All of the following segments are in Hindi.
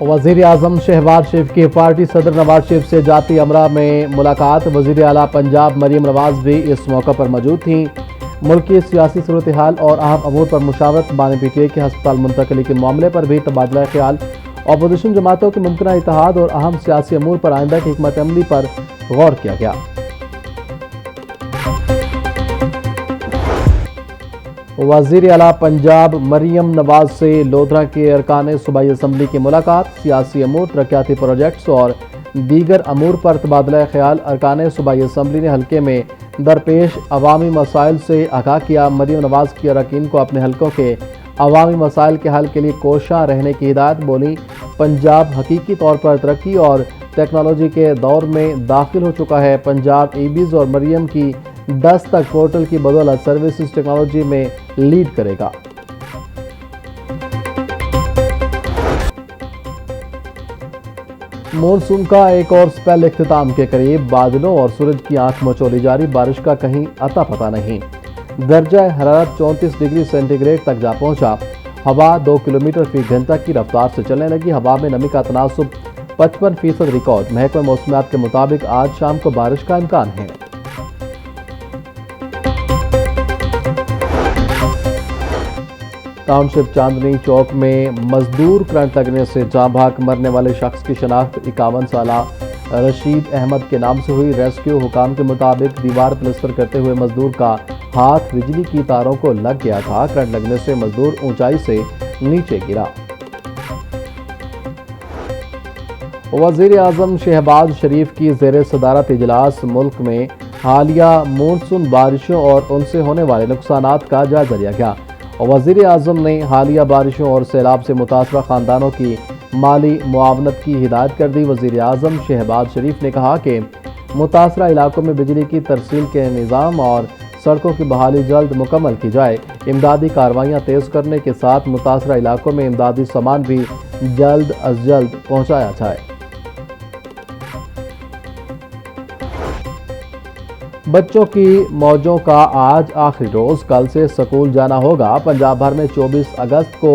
वज़ीर आज़म शहबाज शरीफ की पार्टी सदर नवाज शरीफ से जाती अमरा में मुलाकात। वज़ीर आला पंजाब मरीम नवाज भी इस मौका पर मौजूद थीं। मुल्क की सियासी सूरत हाल और अहम अमूर पर मुशावरत। बानी पीटीआई के हस्पताल मुंतकली के मामले पर भी तबादला ख्याल। अपोजिशन जमातों के मुमकिन इत्तेहाद और अहम सियासी अमूर पर आइंदा की हिकमत अमली पर गौर किया गया। वज़ीर आला पंजाब मरीम नवाज से लोधरा के अरकान सूबाई असम्बली की मुलाकात। सियासी अमूर, तरक्याती प्रोजेक्ट्स और दीगर अमूर पर तबादला ख्याल। अरकान सूबाई असम्बली ने हल्के में दरपेश अवामी मसाइल से आगाह किया। मरीम नवाज की अरकान को अपने हल्कों के अवामी मसाइल के हल के लिए कोशां रहने की हिदायत। बोली, पंजाब हकीकी तौर पर तरक्की और टेक्नोलॉजी के दौर में दाखिल हो चुका है। पंजाब ईबीज और मरीम की 10 तक पोर्टल की बदौलत सर्विसेज टेक्नोलॉजी में लीड करेगा। मॉनसून का एक और स्पेल इख्तिताम के करीब। बादलों और सूरज की आंख मचोली जारी। बारिश का कहीं अता पता नहीं। दर्जा हरारत 34 डिग्री सेंटीग्रेड तक जा पहुंचा। हवा 2 किलोमीटर फी घंटा की रफ्तार से चलने लगी। हवा में नमी का तनासुब 55% रिकॉर्ड। महकमा मौसमियात के मुताबिक आज शाम को बारिश का इम्कान है। टाउनशिप चांदनी चौक में मजदूर करंट लगने से जाँ भाग। मरने वाले शख्स की शनाख्त 51 साला रशीद अहमद के नाम से हुई। रेस्क्यू हुकाम के मुताबिक दीवार प्लस्तर करते हुए मजदूर का हाथ बिजली की तारों को लग गया था। करंट लगने से मजदूर ऊंचाई से नीचे गिरा। वज़ीर आज़म शहबाज शरीफ की ज़ेर सदारत इजलास मुल्क में हालिया मॉनसून बारिशों और उनसे होने वाले नुकसानात का जायजा लिया गया। वज़ीर आज़म ने हालिया बारिशों और सैलाब से मुतासरा ख़ानदानों की माली मुआवनत की हिदायत कर दी। वज़ीर आज़म शहबाज शरीफ ने कहा कि मुतासरा इलाकों में बिजली की तरसील के निज़ाम और सड़कों की बहाली जल्द मुकम्मल की जाए। इमदादी कार्रवाइयाँ तेज़ करने के साथ मुतासरा इलाकों में इमदादी सामान भी जल्द अज जल्द पहुँचाया जाए। बच्चों की मौजों का आज आखिरी रोज। कल से स्कूल जाना होगा। पंजाब भर में 24 अगस्त को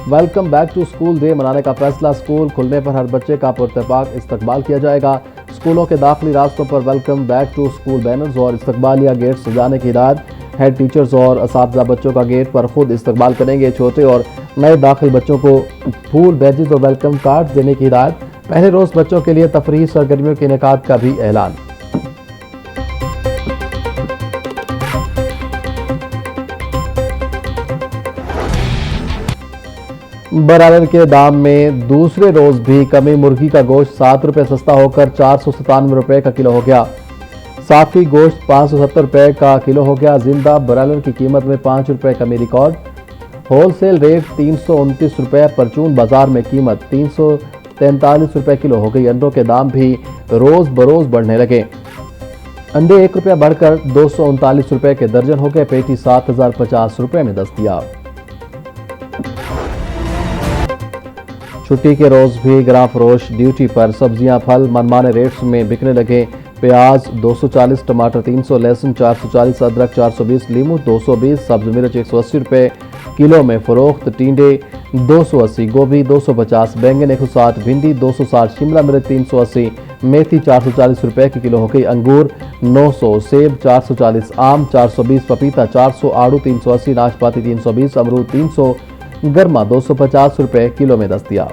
welcome back to school day मनाने का फैसला। स्कूल खुलने पर हर बच्चे का पुरतपाक इस्तकबाल किया जाएगा। स्कूलों के दाखिली रास्तों पर welcome back to school banners और इस्तकबालिया गेट सजाने की हिदायत। हेड टीचर्स और असातिज़ा बच्चों का गेट पर खुद इस्तकबाल करेंगे। छोटे और नए दाखिल बच्चों को फूल, बैजेस और वेलकम कार्ड देने की हिदायत। पहले रोज बच्चों के लिए तफरीही सरगर्मियों के इनेकाद का भी ऐलान। बराबर के दाम में दूसरे रोज भी कमी। मुर्गी का गोश्त 7 रुपये सस्ता होकर 497 रुपये का किलो हो गया। साफी गोश्त 570 रुपये का किलो हो गया। जिंदा ब्रायलर की कीमत में 5 रुपये कमी रिकॉर्ड। होलसेल रेट 329 रुपये। परचून बाजार में कीमत 343 रुपये किलो हो गई। अंडों के दाम भी रोज बरोज बढ़ने लगे। अंडे 1 रुपया बढ़कर 239 रुपये के दर्जन हो गए। पेटी 7050 रुपये में दस्तयाब। छुट्टी के रोज भी ग्राम फरोश ड्यूटी पर। सब्जियां फल मनमाने रेट्स में बिकने लगे। प्याज 240, टमाटर 300, लहसुन 440, अदरक 420, लीमू 220, सब्ज मिर्च 180 रुपये किलो में फरोख्त। टींडे 280, गोभी 250, बैंगन 160, भिंडी 260, शिमला मिर्च 380, मेथी 440 रुपये की किलो हो गई। अंगूर 900, सेब 440, आम 420, पपीता 400, आड़ू 380, नाशपाती 320, अमरूद 300, गर्मा 250 रुपये किलो में दस्तयाब।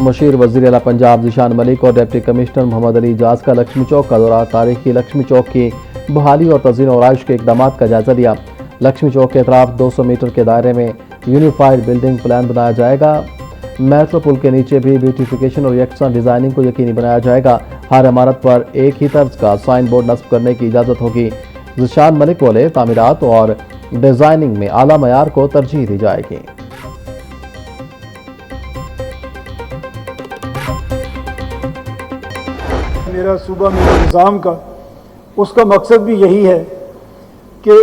मुशीर वज़ीर आला पंजाब ज़ीशान मलिक और डिप्टी कमिश्नर मोहम्मद अली इजाज का लक्ष्मी चौक का दौरा। तारीखी लक्ष्मी चौक की बहाली और तज़ीन और आइश के इक़दाम का जायजा लिया। लक्ष्मी चौक के अतराफ 200 मीटर के दायरे में यूनिफाइड बिल्डिंग प्लान बनाया जाएगा। मेट्रो पुल के नीचे भी ब्यूटिफिकेशन और यकसा डिज़ाइनिंग को यकीनी बनाया जाएगा। हर इमारत पर एक ही तर्ज का साइन बोर्ड नस्ब करने की इजाज़त होगी। ज़ीशान मलिक बोले, तामीरात और डिज़ाइनिंग में आला मयार को तरजीह दी जाएगी। मेरा सूबा मेरे निज़ाम का, उसका मकसद भी यही है कि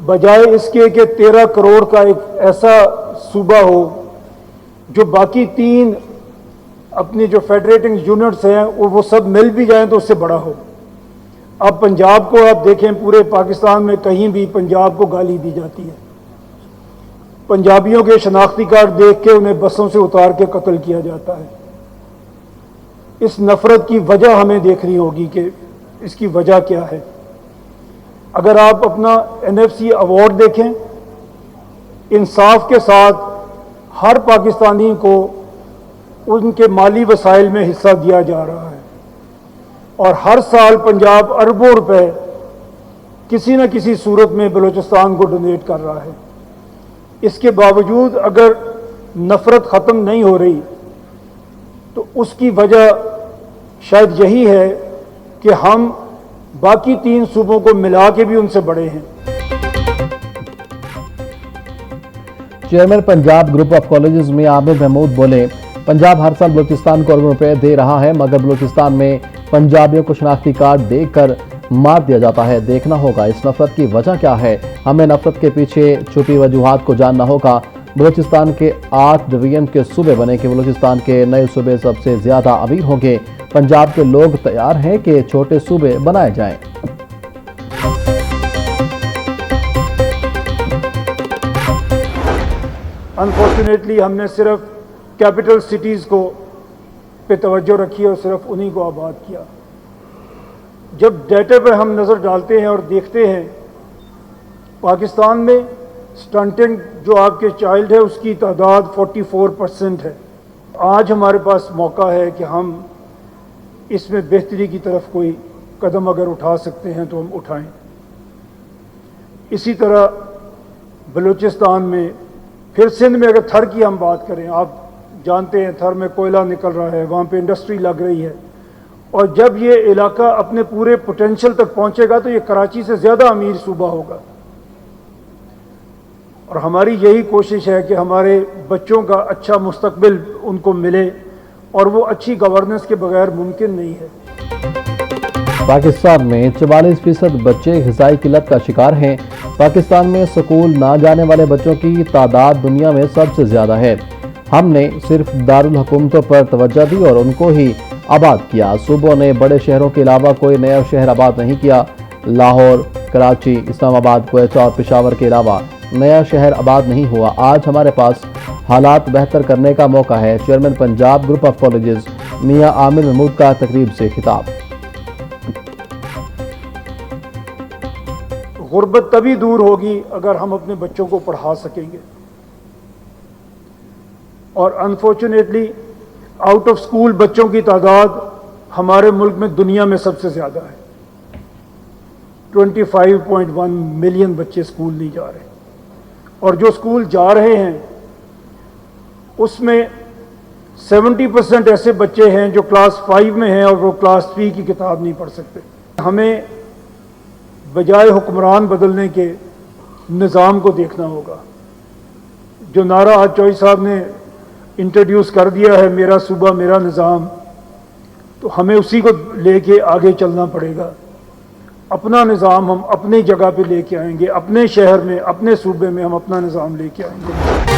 बजाय इसके कि 13 करोड़ का एक ऐसा सूबा हो जो बाकी 3 अपनी जो फेडरेटिंग यूनिट्स हैं वो सब मिल भी जाएं तो उससे बड़ा हो। अब पंजाब को आप देखें, पूरे पाकिस्तान में कहीं भी पंजाब को गाली दी जाती है। पंजाबियों के शनाख्ती कार्ड देख के उन्हें बसों से उतार के कत्ल किया जाता है। इस नफरत की वजह हमें देखनी होगी कि इसकी वजह क्या है। अगर आप अपना NFC अवार्ड देखें, इंसाफ के साथ हर पाकिस्तानी को उनके माली वसाइल में हिस्सा दिया जा रहा है और हर साल पंजाब अरबों रुपए किसी न किसी सूरत में बलूचिस्तान को डोनेट कर रहा है। इसके बावजूद अगर नफरत ख़त्म नहीं हो रही तो उसकी वजह शायद यही है कि हम बाकी 3 सूबों को मिला के भी उनसे बड़े हैं। Chairman Punjab group of colleges में आमिर महमूद बोले, पंजाब हर साल बलूचिस्तान को अरबों रुपए दे रहा है, मगर बलूचिस्तान में पंजाबियों को शनाख्ती कार्ड देकर मार दिया जाता है। देखना होगा इस नफरत की वजह क्या है। हमें नफरत के पीछे छुपी वजूहात को जानना होगा। बलूचिस्तान के 8 डिवीजन के सूबे बने कि बलूचिस्तान के नए सूबे सबसे ज्यादा अमीर होंगे। पंजाब के लोग तैयार हैं कि छोटे सूबे बनाए जाएं। अनफॉर्चुनेटली हमने सिर्फ कैपिटल सिटीज़ को पे तवज्जो रखी और सिर्फ उन्हीं को आबाद किया। जब डेटा पर हम नज़र डालते हैं और देखते हैं, पाकिस्तान में स्टंटिंग जो आपके चाइल्ड है उसकी तादाद 44% है। आज हमारे पास मौका है कि हम इसमें बेहतरी की तरफ कोई कदम अगर उठा सकते हैं तो हम उठाएं। इसी तरह बलूचिस्तान में, फिर सिंध में अगर थर की हम बात करें, आप जानते हैं थर में कोयला निकल रहा है, वहाँ पे इंडस्ट्री लग रही है और जब ये इलाका अपने पूरे पोटेंशियल तक पहुँचेगा तो ये कराची से ज़्यादा अमीर सूबा होगा। और हमारी यही कोशिश है कि हमारे बच्चों का अच्छा मुस्तकबिल उनको मिले और वो अच्छी गवर्नेंस के बगैर मुमकिन नहीं है। पाकिस्तान में 44% बच्चे ग़िज़ाई किल्लत का शिकार हैं। पाकिस्तान में स्कूल ना जाने वाले बच्चों की तादाद दुनिया में सबसे ज़्यादा है। हमने सिर्फ दारुल हुकूमतों पर तवज्जो दी और उनको ही आबाद किया। सूबों ने बड़े शहरों के अलावा कोई नया शहर आबाद नहीं किया। लाहौर, कराची, इस्लामाबाद, क्वेटा और पेशावर के अलावा नया शहर आबाद नहीं हुआ। आज हमारे पास हालात बेहतर करने का मौका है। Chairman Punjab group of colleges Mian Aamir Mahmood का तकरीब से खिताब। गुर्बत तभी दूर होगी अगर हम अपने बच्चों को पढ़ा सकेंगे और अनफॉर्चुनेटली आउट ऑफ स्कूल बच्चों की तादाद हमारे मुल्क में दुनिया में सबसे ज़्यादा है। 25.1 मिलियन बच्चे स्कूल नहीं जा रहे और जो स्कूल जा रहे हैं उसमें 70% ऐसे बच्चे हैं जो क्लास 5 में हैं और वो क्लास 3 की किताब नहीं पढ़ सकते। हमें बजाय हुक्मरान बदलने के निज़ाम को देखना होगा। जो नारा आज चौधरी साहब ने इंट्रोड्यूस कर दिया है, मेरा सूबा मेरा निज़ाम, तो हमें उसी को लेके आगे चलना पड़ेगा। अपना निज़ाम हम अपनी जगह पे लेके आएंगे, अपने शहर में, अपने सूबे में हम अपना निज़ाम लेके आएंगे।